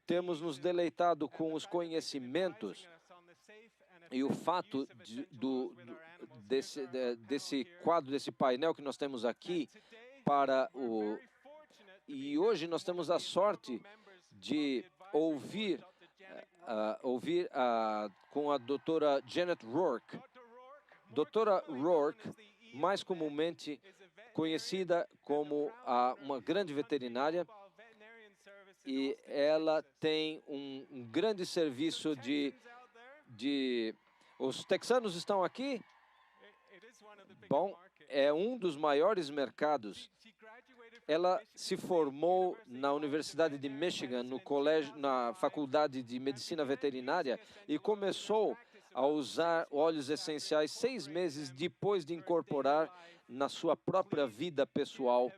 temos nos deleitado com os conhecimentos e o fato desse quadro, desse painel que nós temos aqui para o... E hoje nós temos a sorte de ouvir com a doutora Janet Rourke. Doutora Rourke, mais comumente conhecida como uma grande veterinária, e ela tem um grande serviço Os texanos estão aqui? Bom, é um dos maiores mercados. Ela se formou na Universidade de Michigan, na Faculdade de Medicina Veterinária, e começou a usar óleos essenciais 6 meses depois de incorporar na sua própria vida pessoal.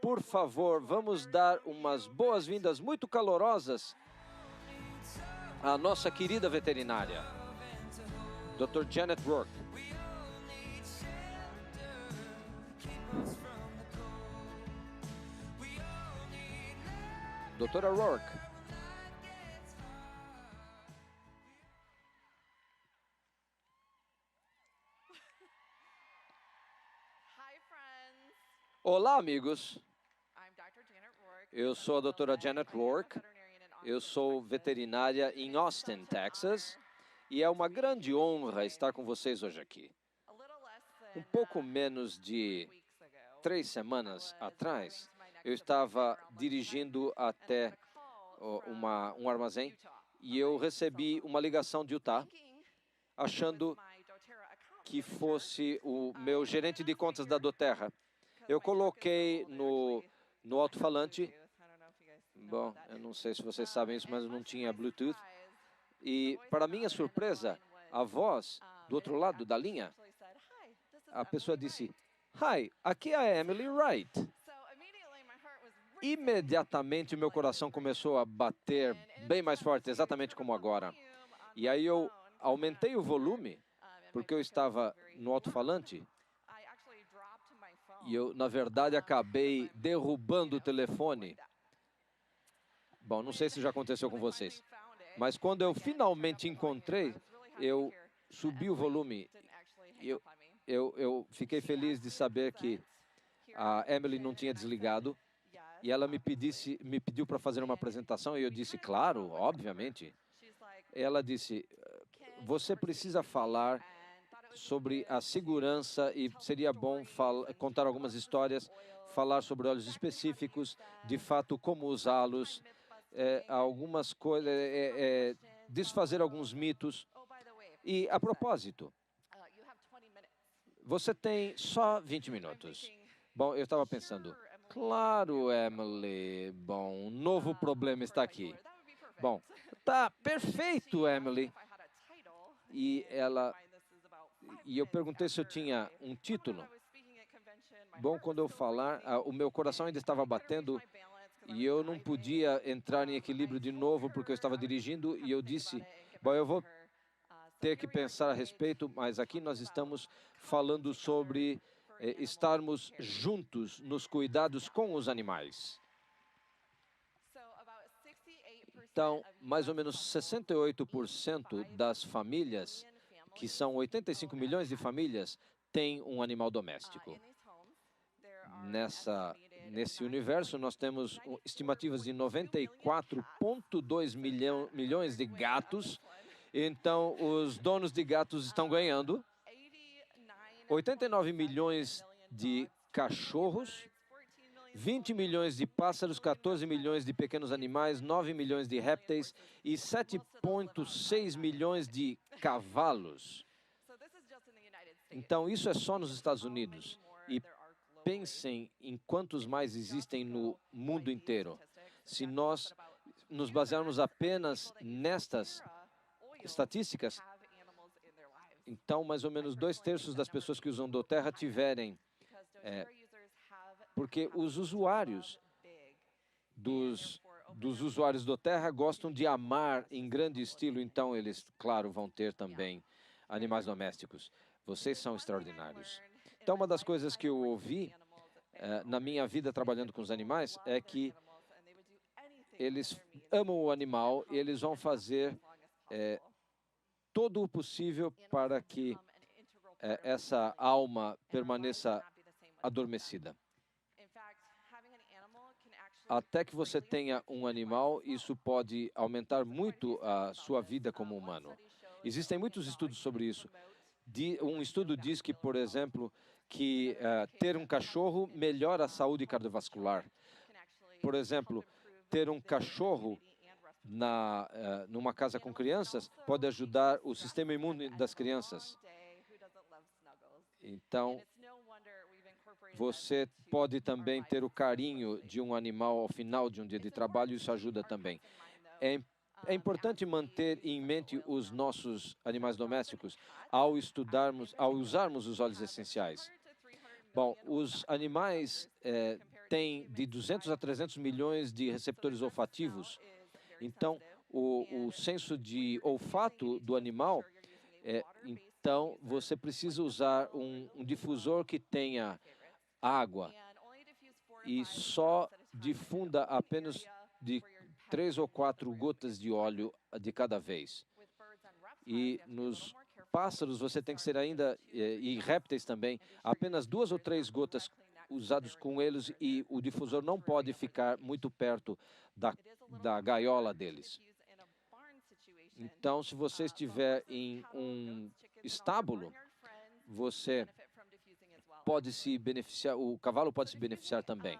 Por favor, vamos dar umas boas-vindas muito calorosas à nossa querida veterinária, Dr. Janet Rourke. Doutora Rourke. Olá, amigos. Eu sou a doutora Janet Rourke. Eu sou veterinária em Austin, Texas. E é uma grande honra estar com vocês hoje aqui. Um pouco menos de 3 semanas atrás, eu estava dirigindo até um armazém e eu recebi uma ligação de Utah, achando que fosse o meu gerente de contas da doTERRA. Eu coloquei no alto-falante. Bom, eu não sei se vocês sabem isso, mas eu não tinha Bluetooth. E, para minha surpresa, a voz do outro lado da linha, a pessoa disse: "Hi, aqui é a Emily Wright." Imediatamente, meu coração começou a bater bem mais forte, exatamente como agora. E aí eu aumentei o volume, porque eu estava no alto-falante. E eu, na verdade, acabei derrubando o telefone. Bom, não sei se já aconteceu com vocês. Mas quando eu finalmente encontrei, eu subi o volume. Eu fiquei feliz de saber que a Emily não tinha desligado. E ela me pediu para fazer uma apresentação. E eu disse, claro, obviamente. Ela disse, você precisa falar sobre a segurança e seria bom contar algumas histórias, falar sobre óleos específicos, de fato, como usá-los, algumas coisas, desfazer alguns mitos. E, a propósito, você tem só 20 minutos. Bom, eu estava pensando, claro, Emily, bom, um novo problema está aqui. Bom, tá perfeito, Emily. E eu perguntei se eu tinha um título. Bom, quando eu falar, o meu coração ainda estava batendo e eu não podia entrar em equilíbrio de novo porque eu estava dirigindo e eu disse, bom, eu vou ter que pensar a respeito, mas aqui nós estamos falando sobre estarmos juntos nos cuidados com os animais. Então, mais ou menos 68% das famílias, que são 85 milhões de famílias, têm um animal doméstico. Nesse universo, nós temos estimativas de 94,2 milhões de gatos. Então, os donos de gatos estão ganhando. 89 milhões de cachorros, 20 milhões de pássaros, 14 milhões de pequenos animais, 9 milhões de répteis e 7,6 milhões de cavalos. Então, isso é só nos Estados Unidos. E pensem em quantos mais existem no mundo inteiro. Se nós nos basearmos apenas nestas estatísticas, então, mais ou menos 2/3 das pessoas que usam doTERRA tiverem... porque os usuários dos usuários doTERRA gostam de amar em grande estilo, então eles, claro, vão ter também animais domésticos. Vocês são extraordinários. Então, uma das coisas que eu ouvi na minha vida trabalhando com os animais é que eles amam o animal e eles vão fazer todo o possível para que essa alma permaneça adormecida. Até que você tenha um animal, isso pode aumentar muito a sua vida como humano. Existem muitos estudos sobre isso. Um estudo diz que, por exemplo, que ter um cachorro melhora a saúde cardiovascular. Por exemplo, ter um cachorro numa casa com crianças pode ajudar o sistema imune das crianças. Então, você pode também ter o carinho de um animal ao final de um dia de trabalho, isso ajuda também. É importante manter em mente os nossos animais domésticos ao usarmos os óleos essenciais. Bom, os animais têm de 200 a 300 milhões de receptores olfativos. Então, o senso de olfato do animal, então você precisa usar um difusor que tenha água e só difunda apenas de 3 ou 4 gotas de óleo de cada vez. E nos pássaros você tem que ser ainda, e répteis também, apenas 2 ou 3 gotas usados com eles e o difusor não pode ficar muito perto da gaiola deles. Então, se você estiver em um estábulo, você pode se beneficiar, o cavalo pode se beneficiar também.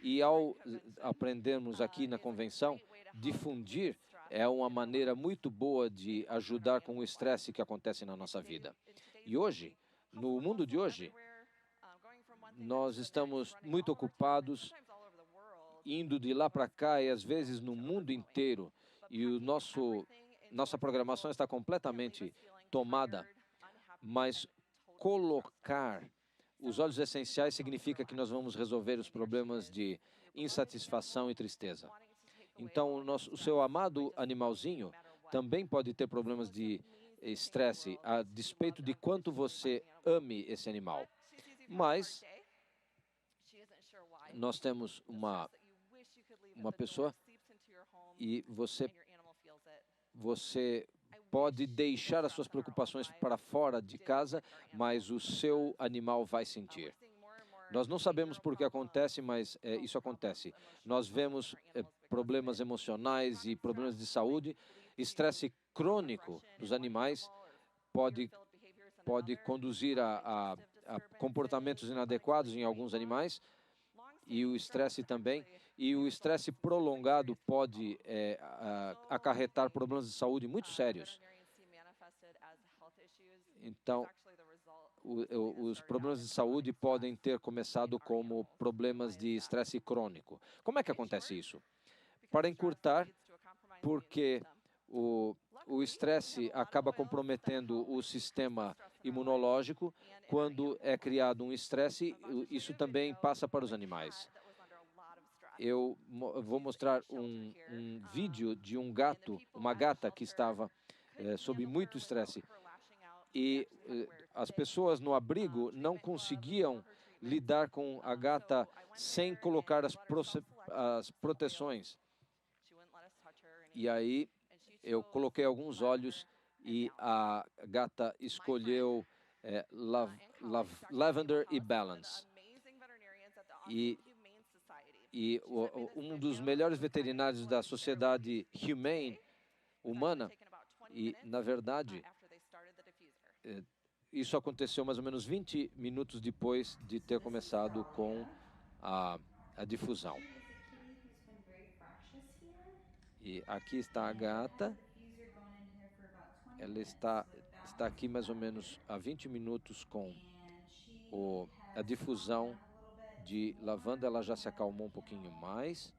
E ao aprendermos aqui na convenção, difundir é uma maneira muito boa de ajudar com o estresse que acontece na nossa vida. E hoje, no mundo de hoje, nós estamos muito ocupados, indo de lá para cá e às vezes no mundo inteiro, e nossa programação está completamente tomada, mas colocar os óleos essenciais significa que nós vamos resolver os problemas de insatisfação e tristeza. Então, o seu amado animalzinho também pode ter problemas de estresse, a despeito de quanto você ame esse animal. Mas nós temos uma pessoa e você pode deixar as suas preocupações para fora de casa, mas o seu animal vai sentir. Nós não sabemos por que acontece, mas isso acontece. Nós vemos problemas emocionais e problemas de saúde. Estresse crônico dos animais pode conduzir a comportamentos inadequados em alguns animais, e o estresse também. E o estresse prolongado pode acarretar problemas de saúde muito sérios. Então, os problemas de saúde podem ter começado como problemas de estresse crônico. Como é que acontece isso? Para encurtar, porque o estresse acaba comprometendo o sistema imunológico. Quando é criado um estresse, isso também passa para os animais. Eu vou mostrar um vídeo de uma gata que estava sob muito estresse. E as pessoas no abrigo não conseguiam lidar com a gata sem colocar as proteções. E aí eu coloquei alguns óleos e a gata escolheu Lavender e Balance. E um dos melhores veterinários da Sociedade Humana, e na verdade isso aconteceu mais ou menos 20 minutos depois de ter começado com a difusão. E aqui está a gata. Ela está aqui mais ou menos há 20 minutos com a difusão de lavanda. Ela já se acalmou um pouquinho mais.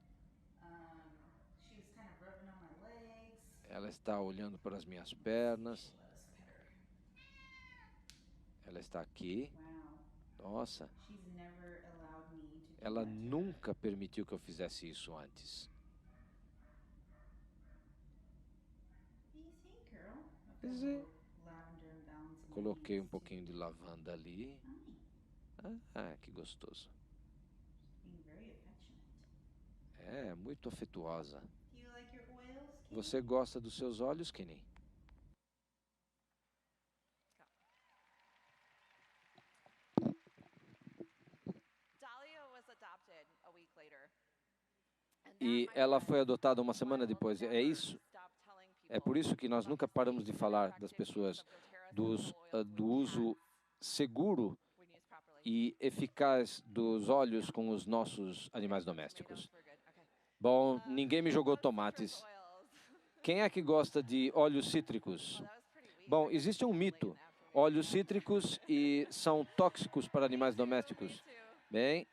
Ela está olhando para as minhas pernas. Ela está aqui. Nossa. Ela nunca permitiu que eu fizesse isso antes. Coloquei um pouquinho de lavanda ali. Ah, que gostoso. É, muito afetuosa. Você gosta dos seus olhos, Kenny? E ela foi adotada uma semana depois. É isso? É por isso que nós nunca paramos de falar das pessoas do uso seguro e eficaz dos óleos com os nossos animais domésticos. Bom, ninguém me jogou tomates. Quem é que gosta de óleos cítricos? Bom, existe um mito. Óleos cítricos são tóxicos para animais domésticos. Bem,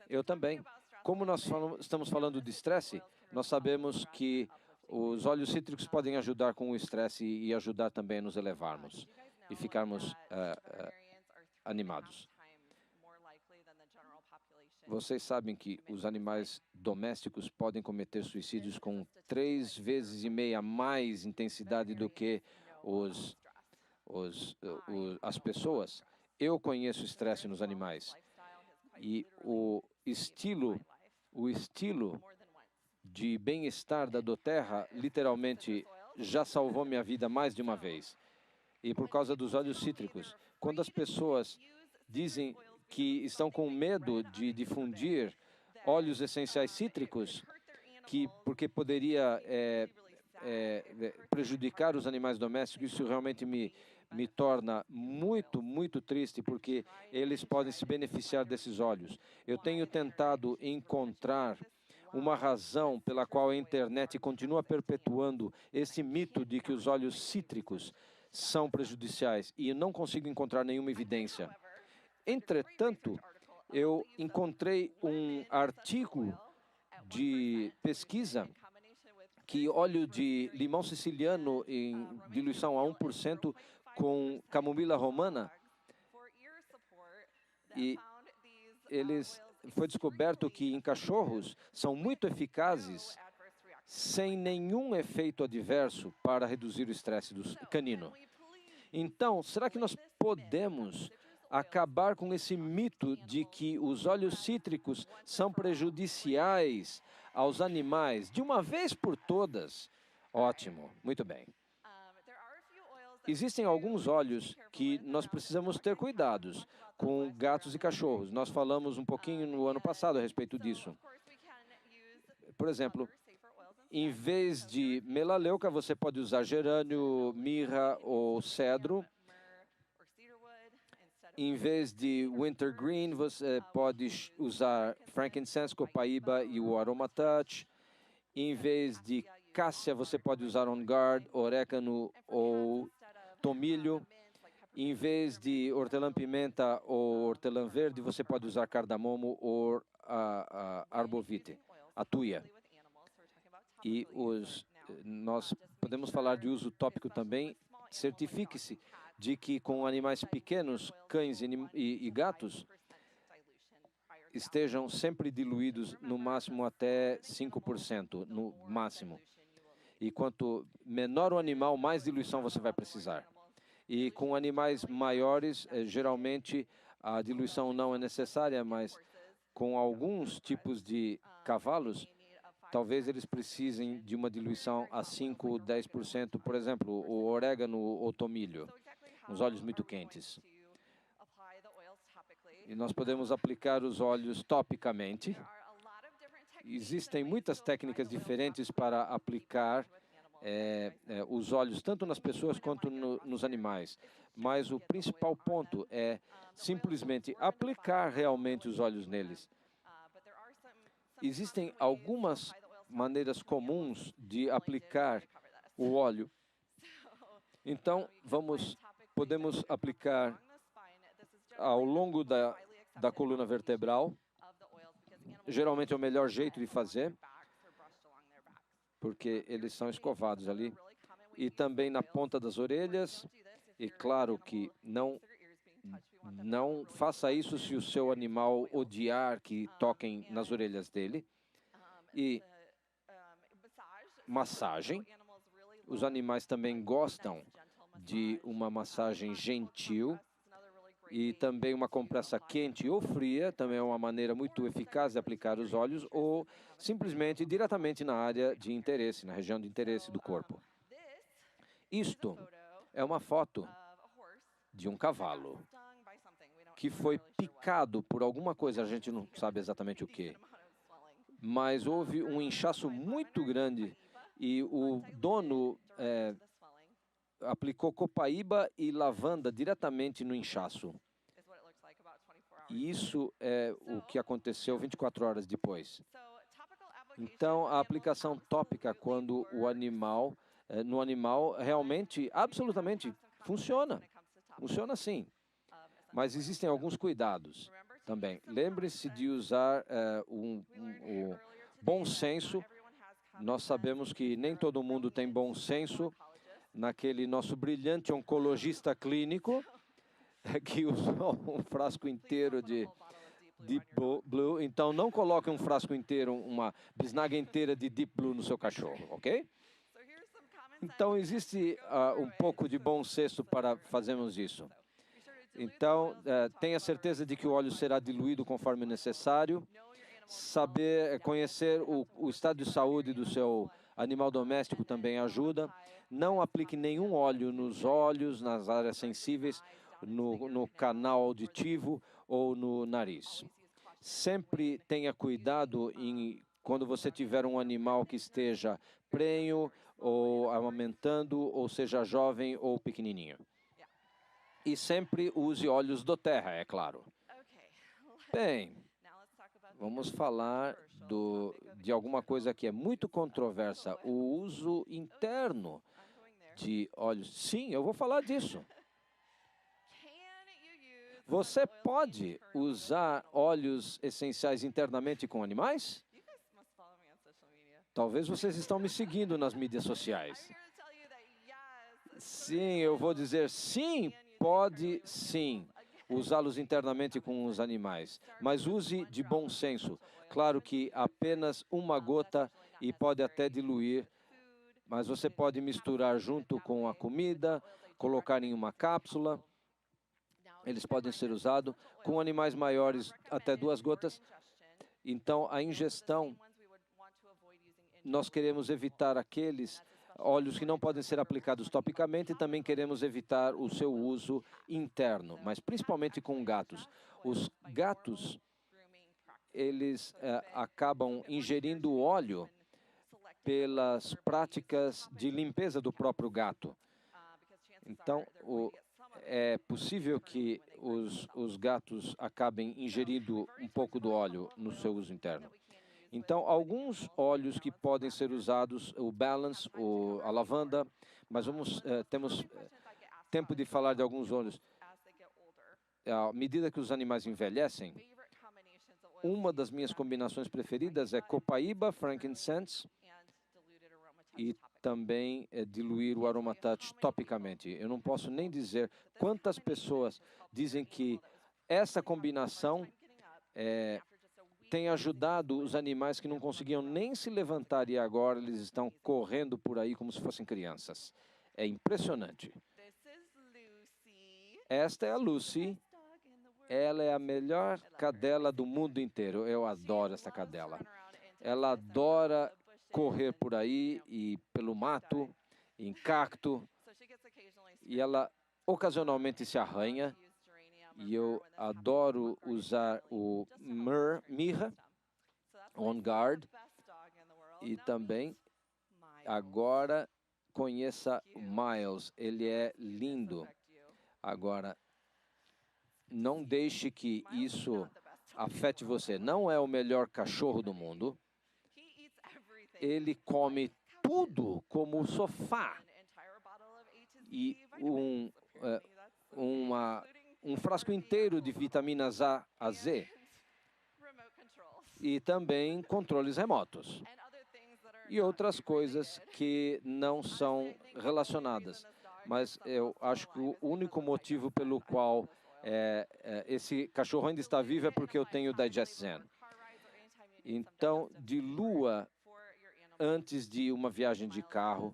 eu também. Como nós estamos falando de estresse, nós sabemos que os óleos cítricos podem ajudar com o estresse e ajudar também a nos elevarmos e ficarmos animados. Vocês sabem que os animais domésticos podem cometer suicídios com 3,5 vezes mais intensidade do que as pessoas. Eu conheço estresse nos animais e o estilo de bem-estar da doTERRA literalmente já salvou minha vida mais de uma vez. E por causa dos óleos cítricos, quando as pessoas dizem que estão com medo de difundir óleos essenciais cítricos, porque poderia prejudicar os animais domésticos, isso realmente me torna muito, muito triste, porque eles podem se beneficiar desses óleos. Eu tenho tentado encontrar uma razão pela qual a internet continua perpetuando esse mito de que os óleos cítricos são prejudiciais, e eu não consigo encontrar nenhuma evidência. Entretanto, eu encontrei um artigo de pesquisa que óleo de limão siciliano em diluição a 1% com camomila romana, e foi descoberto que em cachorros são muito eficazes sem nenhum efeito adverso para reduzir o estresse do canino. Então, será que nós podemos acabar com esse mito de que os óleos cítricos são prejudiciais aos animais de uma vez por todas? Ótimo, muito bem. Existem alguns óleos que nós precisamos ter cuidados com gatos e cachorros. Nós falamos um pouquinho no ano passado a respeito disso. Por exemplo, em vez de melaleuca, você pode usar gerânio, mirra ou cedro. Em vez de wintergreen, você pode usar frankincense, copaíba e o aromatouch. Em vez de cássia, você pode usar on guard, orégano ou tomilho. Em vez de hortelã-pimenta ou hortelã-verde, você pode usar cardamomo ou arbovite, a tuia. E nós podemos falar de uso tópico também. Certifique-se de que com animais pequenos, cães e gatos, estejam sempre diluídos no máximo até 5%, no máximo. E quanto menor o animal, mais diluição você vai precisar. E com animais maiores, geralmente a diluição não é necessária, mas com alguns tipos de cavalos, talvez eles precisem de uma diluição a 5 ou 10%, por exemplo, o orégano ou tomilho, os óleos muito quentes. E nós podemos aplicar os óleos topicamente. Existem muitas técnicas diferentes para aplicar os óleos, tanto nas pessoas quanto nos animais. Mas o principal ponto é simplesmente aplicar realmente os óleos neles. Existem algumas maneiras comuns de aplicar o óleo. Então, podemos aplicar ao longo da coluna vertebral. Geralmente é o melhor jeito de fazer, porque eles são escovados ali. E também na ponta das orelhas. E claro que não faça isso se o seu animal odiar que toquem nas orelhas dele. E massagem. Os animais também gostam de uma massagem gentil. E também uma compressa quente ou fria, também é uma maneira muito eficaz de aplicar os óleos, ou simplesmente diretamente na área de interesse, na região de interesse do corpo. Isto é uma foto de um cavalo que foi picado por alguma coisa, a gente não sabe exatamente o que, mas houve um inchaço muito grande e o dono aplicou copaíba e lavanda diretamente no inchaço. E isso é o que aconteceu 24 horas depois. Então, a aplicação tópica quando o animal, no animal, realmente, absolutamente funciona. Funciona sim. Mas existem alguns cuidados também. Lembre-se de usar o bom senso. Nós sabemos que nem todo mundo tem bom senso. Naquele nosso brilhante oncologista clínico, que usou um frasco inteiro de Deep Blue. Então, não coloque um frasco inteiro, uma bisnaga inteira de Deep Blue no seu cachorro, ok? Então, existe um pouco de bom senso para fazermos isso. Então, tenha certeza de que o óleo será diluído conforme necessário. Conhecer o estado de saúde do seu animal doméstico também ajuda. Não aplique nenhum óleo nos olhos, nas áreas sensíveis, no canal auditivo ou no nariz. Sempre tenha cuidado quando você tiver um animal que esteja prenho ou amamentando, ou seja jovem ou pequenininho. E sempre use óleos do terra, é claro. Bem, vamos falar de alguma coisa que é muito controversa, o uso interno de óleos. Sim, eu vou falar disso. Você pode usar óleos essenciais internamente com animais? Talvez vocês estão me seguindo nas mídias sociais. Sim, eu vou dizer sim, pode sim usá-los internamente com os animais, mas use de bom senso. Claro que apenas uma gota e pode até diluir, mas você pode misturar junto com a comida, colocar em uma cápsula. Eles podem ser usados com animais maiores até 2 gotas. Então, a ingestão, nós queremos evitar aqueles óleos que não podem ser aplicados topicamente e também queremos evitar o seu uso interno, mas principalmente com gatos. Os gatos, eles acabam ingerindo óleo pelas práticas de limpeza do próprio gato. Então, é possível que os gatos acabem ingerindo um pouco do óleo no seu uso interno. Então, alguns óleos que podem ser usados, o Balance, a lavanda, mas temos tempo de falar de alguns óleos. À medida que os animais envelhecem, uma das minhas combinações preferidas é copaíba, frankincense e também diluir o Aromatouch topicamente. Eu não posso nem dizer quantas pessoas dizem que essa combinação tem ajudado os animais que não conseguiam nem se levantar e agora eles estão correndo por aí como se fossem crianças. É impressionante. Esta é a Lucy. Ela é a melhor cadela do mundo inteiro. Eu adoro essa cadela. Ela adora correr por aí e pelo mato, em cacto. E ela ocasionalmente se arranha. E eu adoro usar o Mirra, On Guard. E também, agora, conheça o Miles. Ele é lindo. Agora, não deixe que isso afete você. Não é o melhor cachorro do mundo. Ele come tudo como o sofá. E um frasco inteiro de vitaminas A a Z. E também controles remotos. E outras coisas que não são relacionadas. Mas eu acho que o único motivo pelo qual esse cachorro ainda está vivo é porque eu tenho Digest Zen. Então, dilua antes de uma viagem de carro,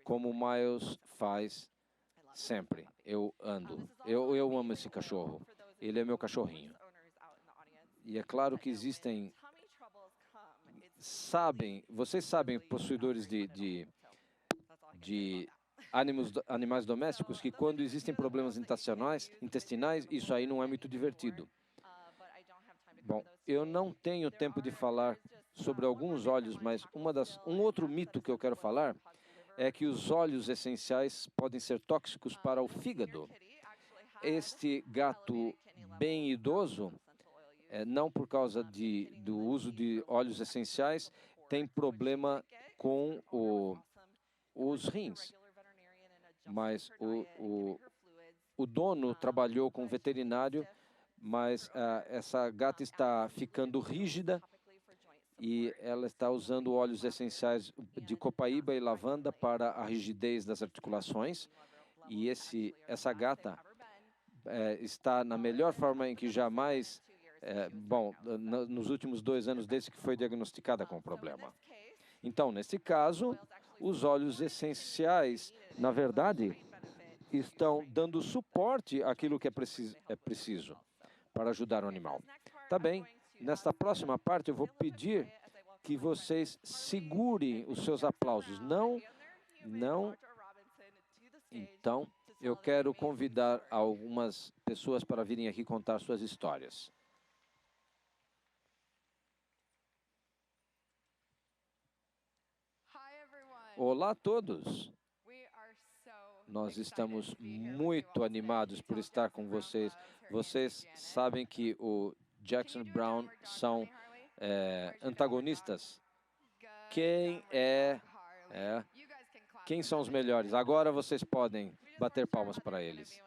como o Miles faz sempre. Eu amo esse cachorro. Ele é meu cachorrinho. E é claro que existem, vocês sabem, possuidores de animais domésticos, que quando existem problemas intestinais, isso aí não é muito divertido. Bom, eu não tenho tempo de falar sobre alguns óleos, mas um outro mito que eu quero falar é que os óleos essenciais podem ser tóxicos para o fígado. Este gato bem idoso, não por causa do uso de óleos essenciais, tem problema com os rins. Mas o dono trabalhou com um veterinário, mas essa gata está ficando rígida e ela está usando óleos essenciais de copaíba e lavanda para a rigidez das articulações. E essa gata está na melhor forma em que jamais, nos últimos 2 anos desde que foi diagnosticada com o problema. Então, nesse caso, os óleos essenciais, na verdade, estão dando suporte àquilo que é preciso para ajudar o animal. Tá bem, nesta próxima parte eu vou pedir que vocês segurem os seus aplausos. Não. Então, eu quero convidar algumas pessoas para virem aqui contar suas histórias. Olá a todos! Nós estamos muito animados por estar com vocês. Vocês sabem que o Jackson Browne são antagonistas? Quem são os melhores? Agora vocês podem bater palmas para eles.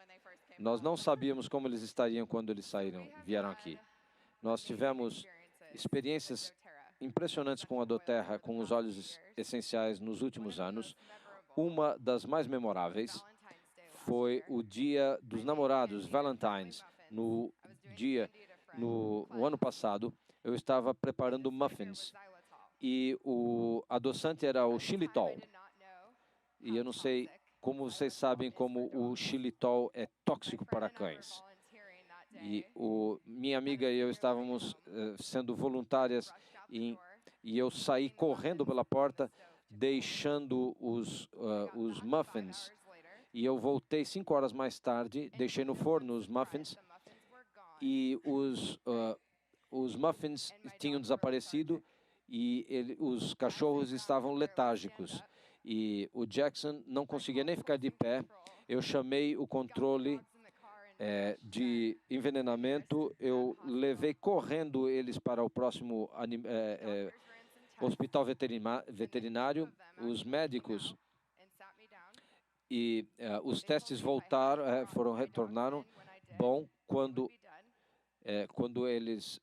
Nós não sabíamos como eles estariam quando eles vieram aqui. Nós tivemos experiências impressionantes com a doTERRA, com os óleos essenciais nos últimos anos. Uma das mais memoráveis foi o Dia dos Namorados, Valentine's. No ano passado, eu estava preparando muffins e o adoçante era o xilitol. E eu não sei como vocês sabem como o xilitol é tóxico para cães. E minha amiga e eu estávamos sendo voluntárias e eu saí correndo pela porta, deixando os muffins. E eu voltei 5 horas mais tarde, deixei no forno os muffins e os muffins tinham desaparecido e os cachorros estavam letárgicos. E o Jackson não conseguia nem ficar de pé. Eu chamei o controle de envenenamento, eu levei correndo eles para o próximo hospital veterinário, os médicos, e os testes retornaram bom quando eles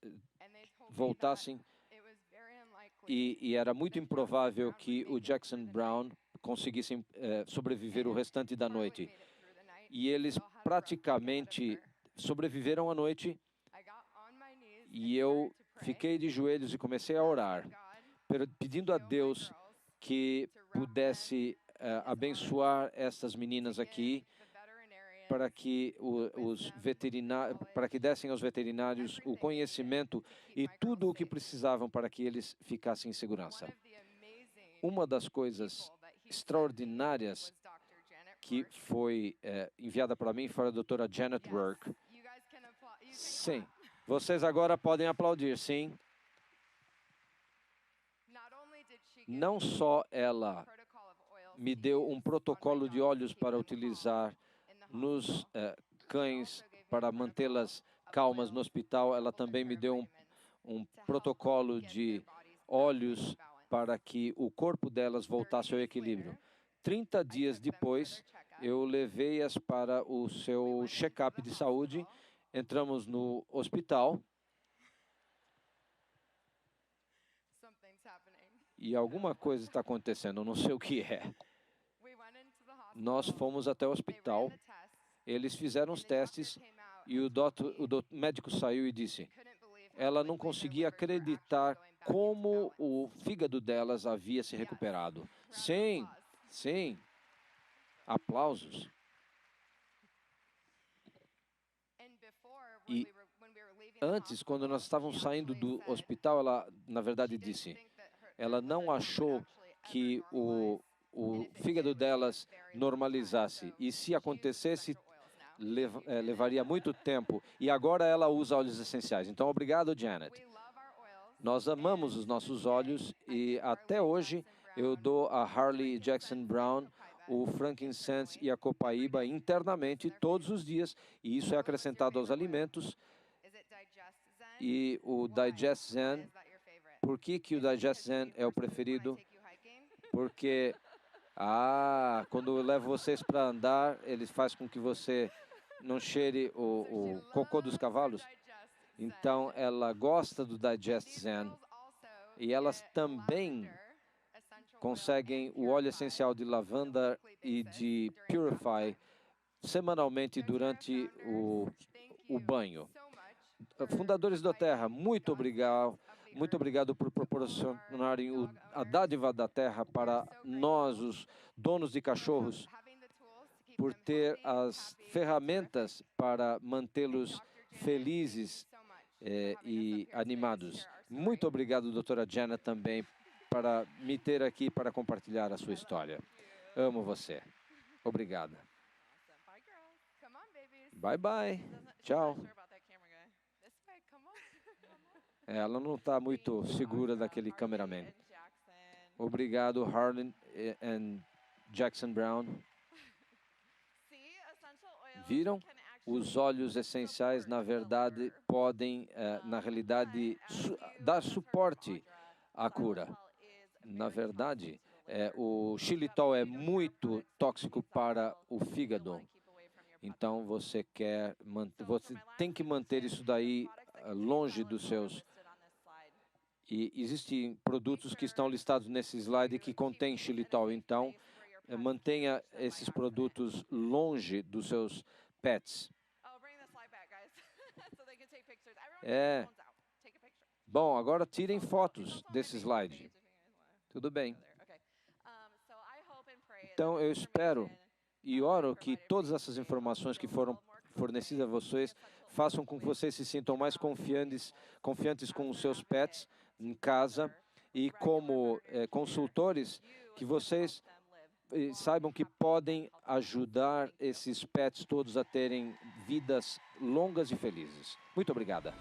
voltassem, e era muito improvável que o Jackson Browne conseguissem sobreviver o restante da noite. E eles praticamente sobreviveram à noite, e eu fiquei de joelhos e comecei a orar, pedindo a Deus que pudesse abençoar essas meninas aqui, para que para que dessem aos veterinários o conhecimento e tudo o que precisavam para que eles ficassem em segurança. Uma das coisas extraordinárias que foi enviada para mim foi a doutora Janet Rourke. Sim, vocês agora podem aplaudir, sim. Não só ela me deu um protocolo de óleos para utilizar nos cães para mantê-las calmas no hospital, ela também me deu um protocolo de óleos para que o corpo delas voltasse ao equilíbrio. 30 dias depois, eu levei-as para o seu check-up de saúde, entramos no hospital e alguma coisa está acontecendo, eu não sei o que é. Nós fomos até o hospital, eles fizeram os testes e o médico saiu e disse: ela não conseguia acreditar como o fígado delas havia se recuperado. Sim, sim. Aplausos. E antes, quando nós estávamos saindo do hospital, ela, na verdade, disse, ela não achou que o fígado delas normalizasse. E se acontecesse, levaria muito tempo. E agora ela usa óleos essenciais. Então, obrigado, Janet. Nós amamos os nossos óleos e até hoje eu dou a Harley Jackson Brown o frankincense e a copaíba internamente todos os dias, e isso é acrescentado aos alimentos. E o Digest Zen, por que o Digest Zen é o preferido? Porque, quando eu levo vocês para andar, ele faz com que você não cheire o cocô dos cavalos. Então, ela gosta do Digest Zen. E elas também conseguem o óleo essencial de lavanda e de Purify semanalmente durante o banho. Fundadores da Terra, muito obrigado por proporcionarem a dádiva da Terra para nós, os donos de cachorros, por ter as ferramentas para mantê-los felizes e animados. Muito obrigado, doutora Janet, também, para me ter aqui para compartilhar a sua história. Amo você. Obrigada. Bye, bye. Tchau. Ela não está muito segura daquele cameraman. Obrigado, Harlan e Jackson Brown. Viram? Os óleos essenciais, na verdade, podem, na realidade, dar suporte à cura. Na verdade, o xilitol é muito tóxico para o fígado. Então, você tem que manter isso daí longe dos seus. E existem produtos que estão listados nesse slide que contêm xilitol. Então, mantenha esses produtos longe dos seus pets. Bom, agora tirem fotos desse slide. Tudo bem. Então, eu espero e oro que todas essas informações que foram fornecidas a vocês façam com que vocês se sintam mais confiantes com os seus pets em casa e como consultores, que vocês saibam que podem ajudar esses pets todos a terem vidas longas e felizes. Muito obrigada.